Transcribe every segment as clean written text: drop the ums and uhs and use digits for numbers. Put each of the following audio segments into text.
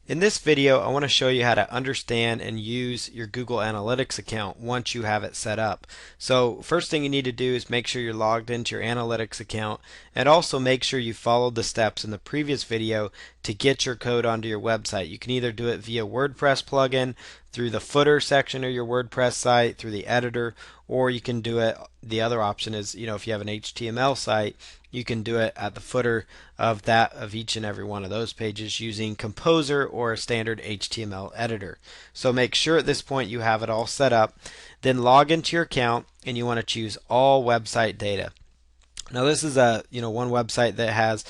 In this video, I want to show you how to understand and use your Google Analytics account once you have it set up. So first thing you need to do is make sure you're logged into your Analytics account, and also make sure you followed the steps in the previous video to get your code onto your website. You can either do it via WordPress plugin, through the footer section of your WordPress site, through the editor, or you can do it, the other option is, if you have an HTML site, you can do it at the footer of each and every one of those pages using Composer or a standard HTML editor. So make sure at this point you have it all set up. Then log into your account and you want to choose all website data. Now this is a one website that has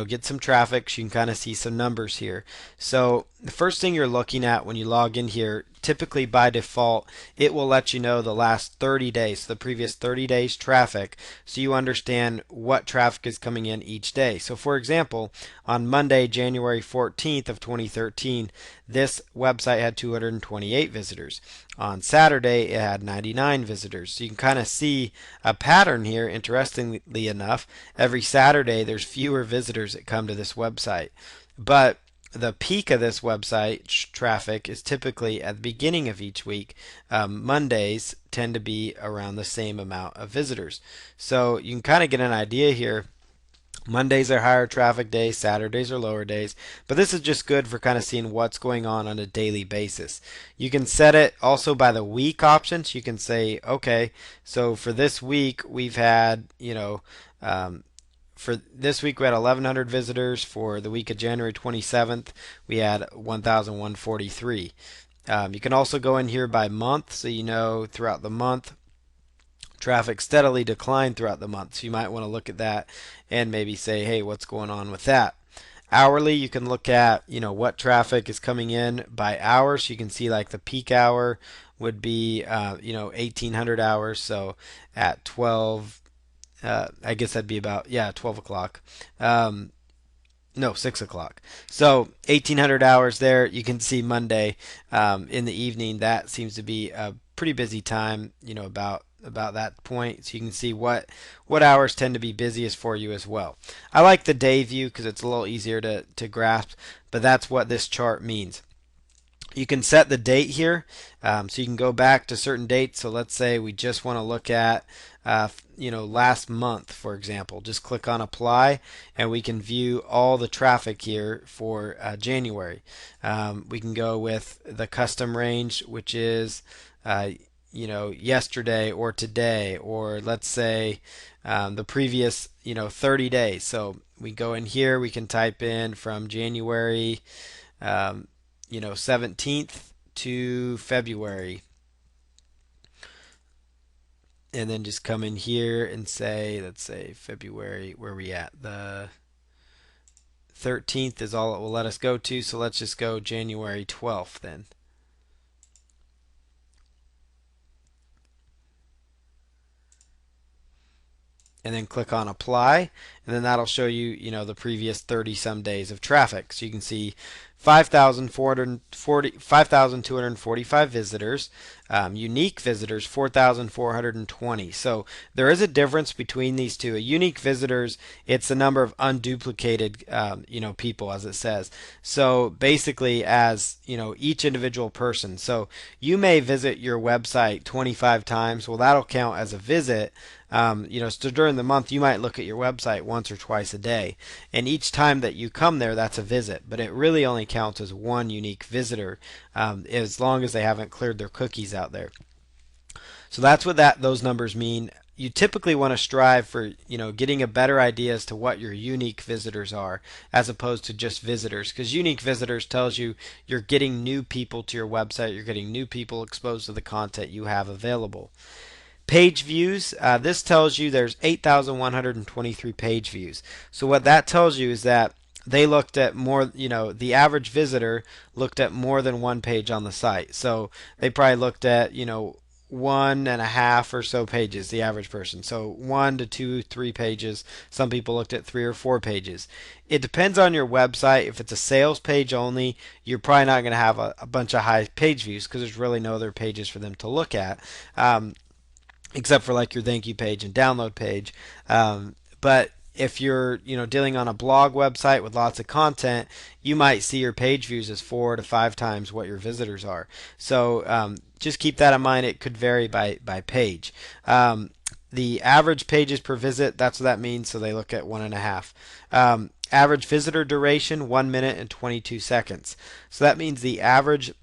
get some traffic, so you can kind of see some numbers here. So the first thing you're looking at when you log in here, typically by default, it will let you know the last 30 days, the previous 30 days traffic, so you understand what traffic is coming in each day. So for example, on Monday, January 14th of 2013, this website had 228 visitors. On Saturday, it had 99 visitors. So you can kind of see a pattern here. Interestingly enough, every Saturday there's fewer visitors that come to this website. But the peak of this website traffic is typically at the beginning of each week. Mondays tend to be around the same amount of visitors. So you can kind of get an idea here. Mondays are higher traffic days, Saturdays are lower days, but this is just good for kind of seeing what's going on a daily basis. You can set it also by the week options. You can say, okay, so for this week we've had, for this week we had 1,100 visitors. For the week of January 27th, we had 1,143. You can also go in here by month, so throughout the month traffic steadily declined throughout the month. So you might want to look at that and maybe say, hey, what's going on with that? Hourly, you can look at, what traffic is coming in by hours. So you can see like the peak hour would be, 1,800 hours. So at 12, I guess that'd be about, 12 o'clock. No, 6 o'clock. So 1,800 hours there. You can see Monday in the evening. That seems to be a pretty busy time, about that point, so you can see what hours tend to be busiest for you as well. I like the day view because it's a little easier to grasp, but that's what this chart means. You can set the date here, so you can go back to certain dates. So let's say we just want to look at last month, for example. Just click on apply and we can view all the traffic here for January. We can go with the custom range, which is yesterday or today, or let's say the previous 30 days. So we go in here, we can type in from January 17th to February, and then just come in here and say, let's say February, where are we at? The 13th is all it will let us go to, so let's just go January 12th then. And then click on apply, and then that'll show you the previous 30 some days of traffic. So you can see 5,245 visitors, unique visitors 4,420. So there is a difference between these two. A unique visitors, it's the number of unduplicated people, as it says. So basically, as each individual person. So you may visit your website 25 times. Well, that'll count as a visit. So during the month you might look at your website once or twice a day, and each time that you come there, that's a visit, but it really only counts as one unique visitor, as long as they haven't cleared their cookies out there. So that's what those numbers mean. You typically want to strive for getting a better idea as to what your unique visitors are, as opposed to just visitors, because unique visitors tells you you're getting new people to your website, you're getting new people exposed to the content you have available. Page views, this tells you there's 8,123 page views. So what that tells you is that they looked at more, the average visitor looked at more than one page on the site. So they probably looked at, 1.5 or so pages, the average person. So 1 to 2, 3 pages. Some people looked at 3 or 4 pages. It depends on your website. If it's a sales page only, you're probably not going to have a bunch of high page views because there's really no other pages for them to look at. Except for like your thank you page and download page. But if you're dealing on a blog website with lots of content, you might see your page views as 4 to 5 times what your visitors are. So just keep that in mind. It could vary by page. The average pages per visit, that's what that means. So they look at 1.5. Average visitor duration, 1 minute and 22 seconds. So that means the average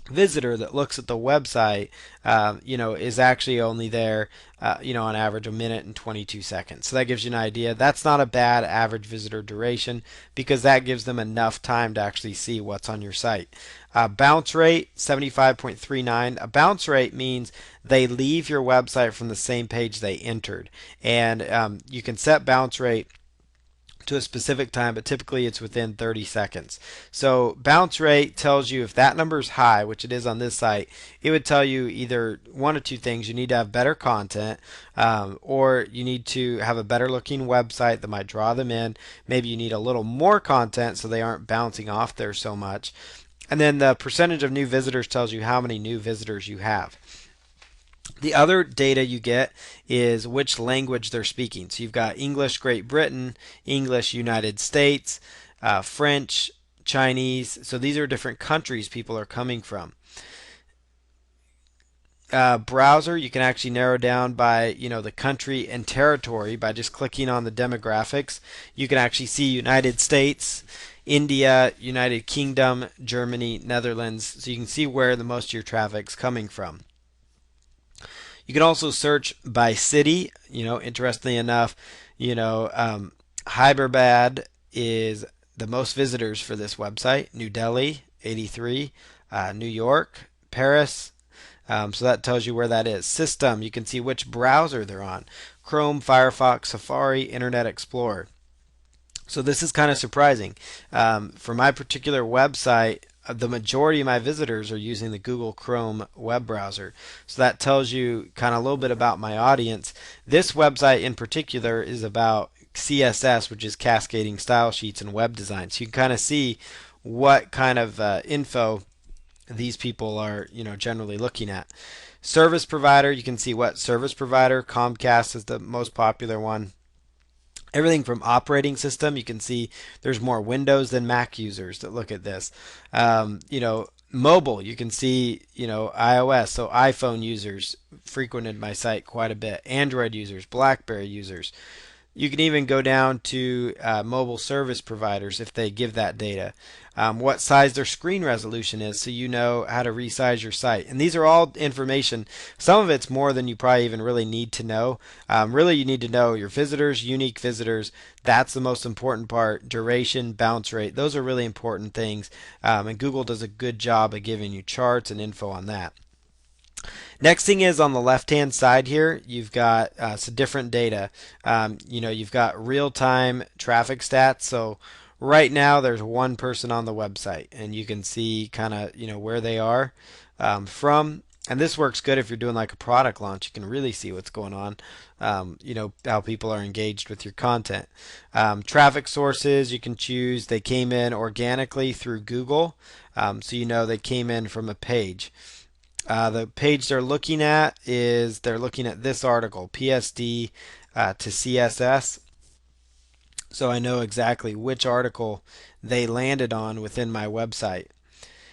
visitor that looks at the website, is actually only there, on average 1 minute and 22 seconds. So that gives you an idea. That's not a bad average visitor duration because that gives them enough time to actually see what's on your site. Bounce rate 75.39. A bounce rate means they leave your website from the same page they entered, and you can set bounce rate to a specific time, but typically it's within 30 seconds. So bounce rate tells you if that number is high, which it is on this site, it would tell you either one of two things. You need to have better content, or you need to have a better looking website that might draw them in. Maybe you need a little more content so they aren't bouncing off there so much. And then the percentage of new visitors tells you how many new visitors you have. The other data you get is which language they're speaking. So you've got English Great Britain, English United States, French, Chinese. So these are different countries people are coming from. Browser, you can actually narrow down by the country and territory by just clicking on the demographics. You can actually see United States, India, United Kingdom, Germany, Netherlands. So you can see where the most of your traffic's coming from. You can also search by city. Interestingly enough, Hyderabad is the most visitors for this website. New Delhi, 83. New York, Paris. So that tells you where that is. System, you can see which browser they're on. Chrome, Firefox, Safari, Internet Explorer. So this is kind of surprising. For my particular website, the majority of my visitors are using the Google Chrome web browser. So that tells you kind of a little bit about my audience. This website in particular is about CSS, which is cascading style sheets and web design. So you can kind of see what kind of info these people are generally looking at. Service provider, you can see what service provider. Comcast is the most popular one. Everything from operating system, you can see there's more Windows than Mac users that look at this. Mobile, you can see iOS, so iPhone users frequented my site quite a bit. Android users, BlackBerry users. You can even go down to mobile service providers if they give that data. What size their screen resolution is, so you know how to resize your site. And these are all information. Some of it's more than you probably even really need to know. Really, you need to know your visitors, unique visitors. That's the most important part. Duration, bounce rate. Those are really important things. And Google does a good job of giving you charts and info on that. Next thing is on the left hand side here, you've got some different data. You've got real-time traffic stats. So right now there's one person on the website and you can see kind of where they are from. And this works good if you're doing like a product launch. You can really see what's going on, how people are engaged with your content. Traffic sources, you can choose. They came in organically through Google, so they came in from a page. The page they're looking at is they're looking at this article, PSD to CSS. So I know exactly which article they landed on within my website.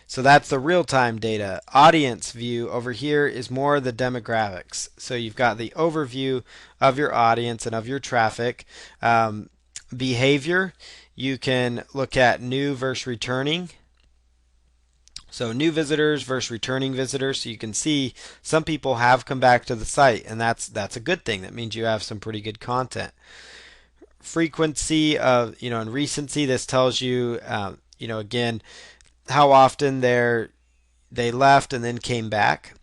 So that's the real-time data. Audience view over here is more the demographics. So you've got the overview of your audience and of your traffic. Behavior, you can look at new versus returning. So new visitors versus returning visitors. So you can see some people have come back to the site, and that's a good thing. That means you have some pretty good content. Frequency of and recency. This tells you again how often they left and then came back.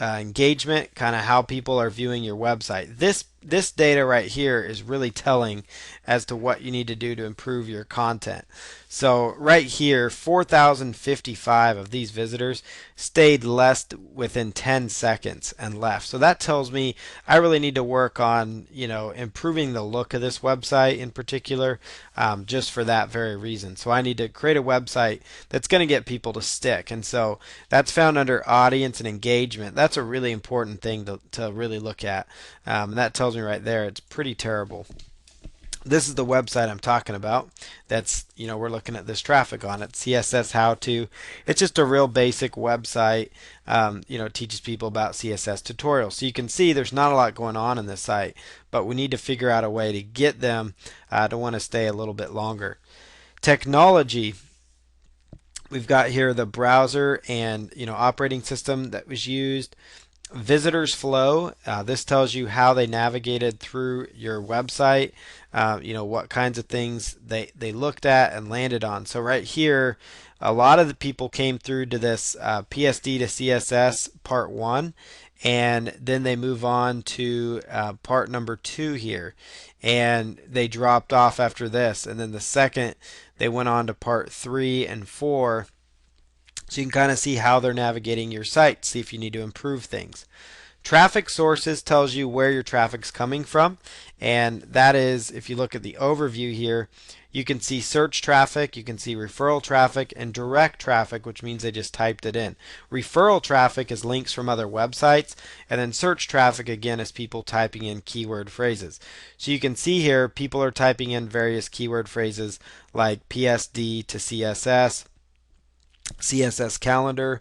Engagement, kind of how people are viewing your website. This data right here is really telling as to what you need to do to improve your content. So right here, 4,055 of these visitors stayed less within 10 seconds and left. So that tells me I really need to work on improving the look of this website in particular, just for that very reason. So I need to create a website that's going to get people to stick. And so that's found under audience and engagement. That's a really important thing to really look at. That tells me right there it's pretty terrible. This is the website I'm talking about. That's, we're looking at this traffic on it. CSS How To. It's just a real basic website. It teaches people about CSS tutorials. So you can see there's not a lot going on in this site, but we need to figure out a way to get them to want to stay a little bit longer. Technology. We've got here the browser and operating system that was used. Visitors flow. This tells you how they navigated through your website. What kinds of things they looked at and landed on. So right here, a lot of the people came through to this PSD to CSS part one, and then they move on to part number two here, and they dropped off after this, and then the second they went on to part three and four. So you can kind of see how they're navigating your site, see if you need to improve things. Traffic sources tells you where your traffic's coming from, and that is, if you look at the overview here, you can see search traffic, you can see referral traffic, and direct traffic, which means they just typed it in. Referral traffic is links from other websites, and then search traffic again is people typing in keyword phrases. So you can see here people are typing in various keyword phrases like PSD to CSS, CSS calendar,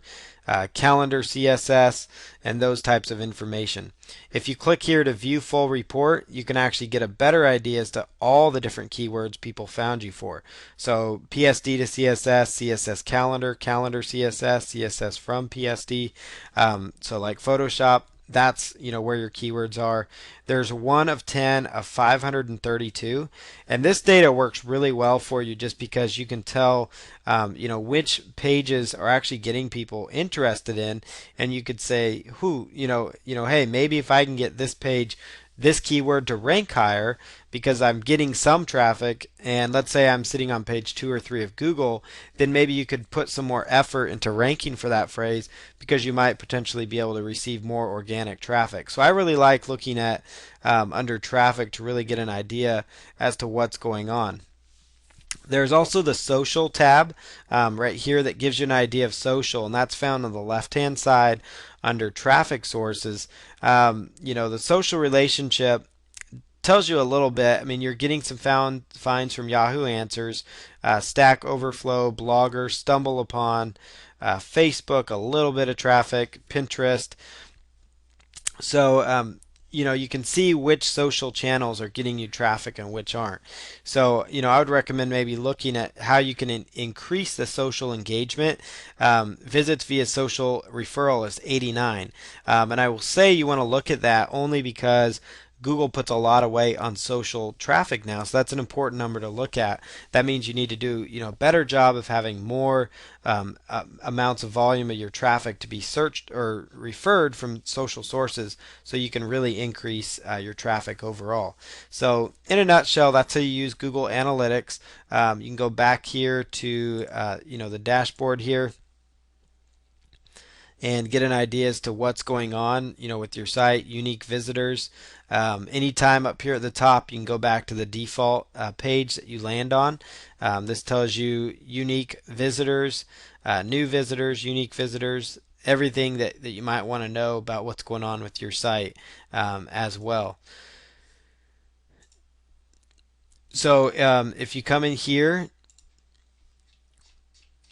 calendar CSS, and those types of information. If you click here to view full report, you can actually get a better idea as to all the different keywords people found you for. So PSD to CSS, CSS calendar, calendar CSS, CSS from PSD. So like Photoshop, that's where your keywords are. There's 1 of 10 of 532, and this data works really well for you just because you can tell which pages are actually getting people interested in, and you could say hey, maybe if I can get this page, this keyword to rank higher because I'm getting some traffic, and let's say I'm sitting on page 2 or 3 of Google, then maybe you could put some more effort into ranking for that phrase because you might potentially be able to receive more organic traffic. So I really like looking at under traffic to really get an idea as to what's going on. There's also the social tab right here that gives you an idea of social, and that's found on the left hand side under traffic sources. The social relationship tells you a little bit. I mean, you're getting some finds from Yahoo Answers, Stack Overflow, Blogger, Stumble Upon, Facebook, a little bit of traffic, Pinterest. So you can see which social channels are getting you traffic and which aren't. So, I would recommend maybe looking at how you can increase the social engagement. Visits via social referral is 89. And I will say you want to look at that only because Google puts a lot of weight on social traffic now, so that's an important number to look at. That means you need to do a better job of having more amounts of volume of your traffic to be searched or referred from social sources, so you can really increase your traffic overall. So in a nutshell, that's how you use Google Analytics. You can go back here to the dashboard here and get an idea as to what's going on, with your site, unique visitors. Anytime up here at the top, you can go back to the default page that you land on. This tells you unique visitors, new visitors, unique visitors, everything that you might want to know about what's going on with your site as well. So if you come in here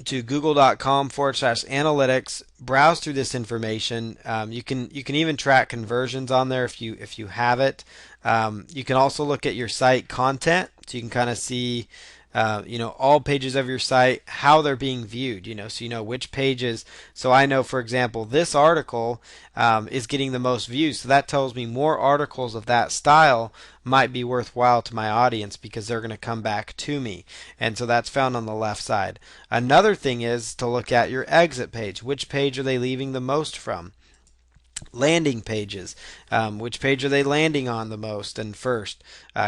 to google.com/analytics, browse through this information. You can even track conversions on there if you have it. You can also look at your site content, so you can kind of see all pages of your site, how they're being viewed, so which pages. So I know, for example, this article is getting the most views, so that tells me more articles of that style might be worthwhile to my audience because they're going to come back to me. And so that's found on the left side. Another thing is to look at your exit page. Which page are they leaving the most from? Landing pages, which page are they landing on the most and first?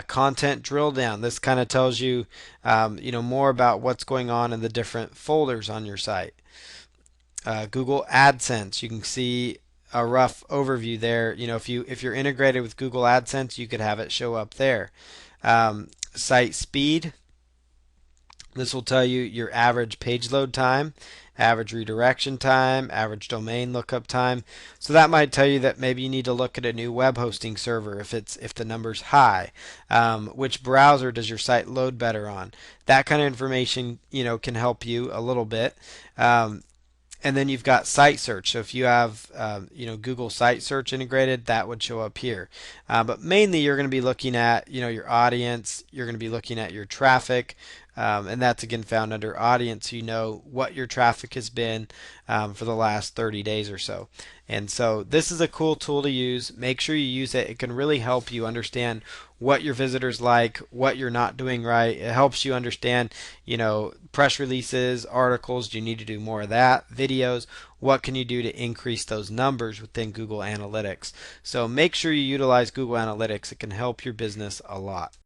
Content drill down, this kind of tells you more about what's going on in the different folders on your site. Google AdSense, you can see a rough overview there. If you're integrated with Google AdSense, you could have it show up there. Site speed, This will tell you your average page load time, average redirection time, average domain lookup time. So that might tell you that maybe you need to look at a new web hosting server if the number's high. Which browser does your site load better on? That kind of information, can help you a little bit. And then you've got site search. So if you have Google site search integrated, that would show up here. But mainly you're going to be looking at your audience. You're going to be looking at your traffic. And that's again found under audience. You know what your traffic has been for the last 30 days or so. And so this is a cool tool to use. Make sure you use it. It can really help you understand what your visitors like, what you're not doing right. It helps you understand, press releases, articles. Do you need to do more of that? Videos. What can you do to increase those numbers within Google Analytics? So make sure you utilize Google Analytics. It can help your business a lot.